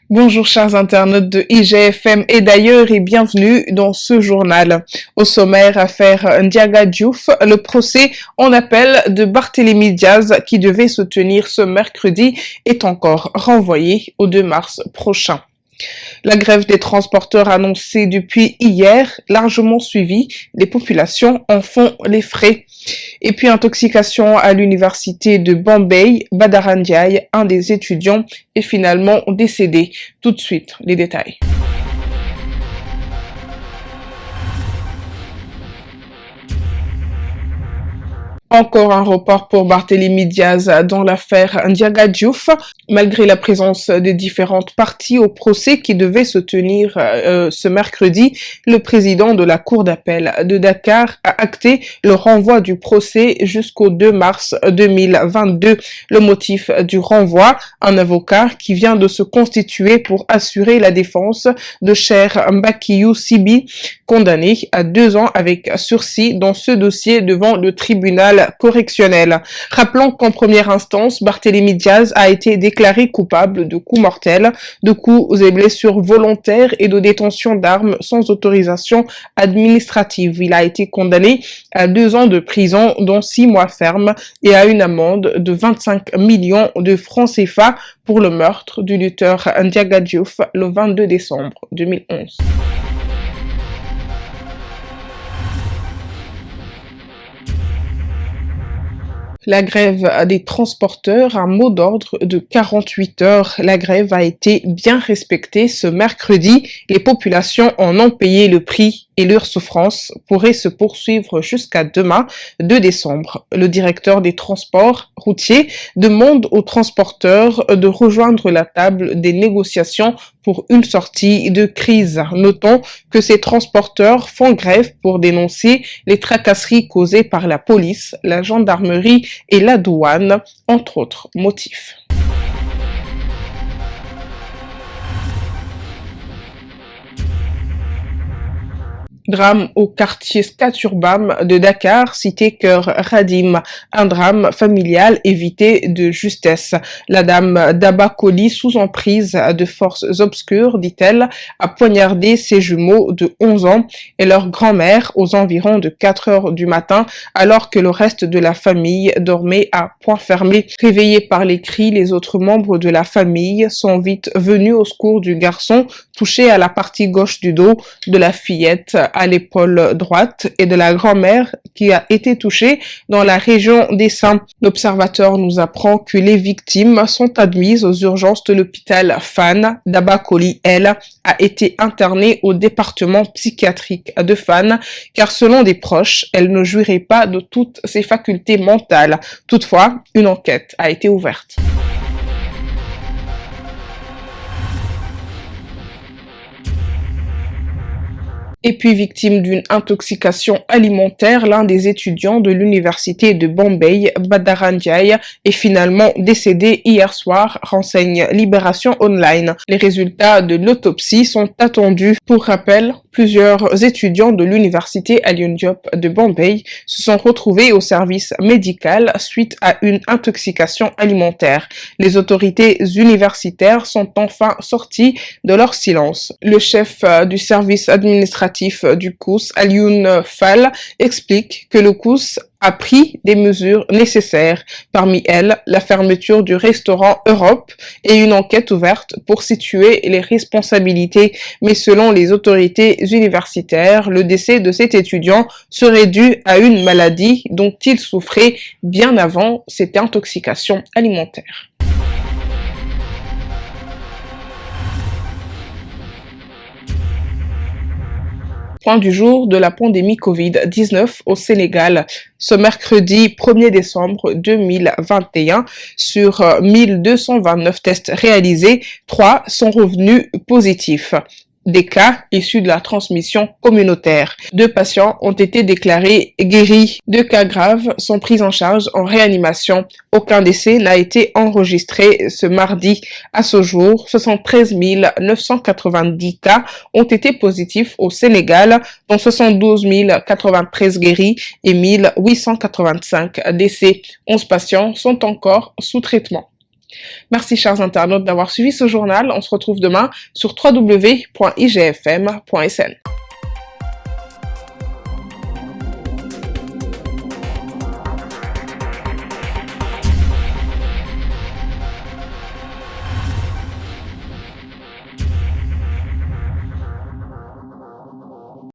Bonjour chers internautes de IGFM et d'ailleurs et bienvenue dans ce journal. Au sommaire, affaire Ndiaga Diouf, le procès en appel de Barthélémy Diaz qui devait se tenir ce mercredi est encore renvoyé au 2 mars prochain. La grève des transporteurs annoncée depuis hier, largement suivie, les populations en font les frais. Et puis intoxication à l'université de Bombay, Badaran Ndiaye, un des étudiants, est finalement décédé. Tout de suite, les détails. Encore un report pour Barthélémy Diaz dans l'affaire Ndiaga Diouf, malgré la présence des différentes parties au procès qui devait se tenir ce mercredi. Le président de la Cour d'appel de Dakar a acté le renvoi du procès jusqu'au 2 mars 2022. Le motif du renvoi, un avocat qui vient de se constituer pour assurer la défense de Cher Mbakiyou Sibi, condamné à 2 ans avec sursis dans ce dossier devant le tribunal correctionnel. Rappelons qu'en première instance, Barthélémy Diaz a été déclaré coupable de coups mortels, de coups et blessures volontaires et de détention d'armes sans autorisation administrative. Il a été condamné à 2 ans de prison, dont 6 mois fermes, et à une amende de 25 millions de francs CFA pour le meurtre du lutteur Ndiaga Diouf le 22 décembre 2011. La grève des transporteurs, un mot d'ordre de 48 heures. La grève a été bien respectée ce mercredi. Les populations en ont payé le prix et leur souffrance pourrait se poursuivre jusqu'à demain, 2 décembre. Le directeur des transports routiers demande aux transporteurs de rejoindre la table des négociations pour une sortie de crise. Notons que ces transporteurs font grève pour dénoncer les tracasseries causées par la police, la gendarmerie et la douane, entre autres motifs. Drame au quartier Skaturbam de Dakar, cité Cœur Radim. Un drame familial évité de justesse. La dame Dabakoli, sous emprise de forces obscures, dit-elle, a poignardé ses jumeaux de 11 ans et leur grand-mère aux environs de 4 heures du matin, alors que le reste de la famille dormait à point fermé. Réveillés par les cris, les autres membres de la famille sont vite venus au secours du garçon, touché à la partie gauche du dos, de la fillette à l'épaule droite et de la grand-mère qui a été touchée dans la région des seins. L'observateur nous apprend que les victimes sont admises aux urgences de l'hôpital Fann. Dabakoli, elle, a été internée au département psychiatrique de Fann car selon des proches, elle ne jouirait pas de toutes ses facultés mentales. Toutefois, une enquête a été ouverte. Et puis victime d'une intoxication alimentaire, l'un des étudiants de l'université de Bombay, Badaran Ndiaye, est finalement décédé hier soir, renseigne Libération Online. Les résultats de l'autopsie sont attendus. Pour rappel, plusieurs étudiants de l'université Alioune Diop de Bombay se sont retrouvés au service médical suite à une intoxication alimentaire. Les autorités universitaires sont enfin sorties de leur silence. Le chef du service administratif du COUS, Alioune Fall, explique que le COUS a pris des mesures nécessaires. Parmi elles, la fermeture du restaurant Europe et une enquête ouverte pour situer les responsabilités. Mais selon les autorités universitaires, le décès de cet étudiant serait dû à une maladie dont il souffrait bien avant cette intoxication alimentaire. Point du jour de la pandémie Covid-19 au Sénégal. Ce mercredi 1er décembre 2021, sur 1229 tests réalisés, 3 sont revenus positifs. Des cas issus de la transmission communautaire. 2 patients ont été déclarés guéris. 2 cas graves sont pris en charge en réanimation. Aucun décès n'a été enregistré ce mardi. À ce jour, 73 990 cas ont été positifs au Sénégal, dont 72 093 guéris et 1885 décès. 11 patients sont encore sous traitement. Merci chers internautes d'avoir suivi ce journal. On se retrouve demain sur www.igfm.sn.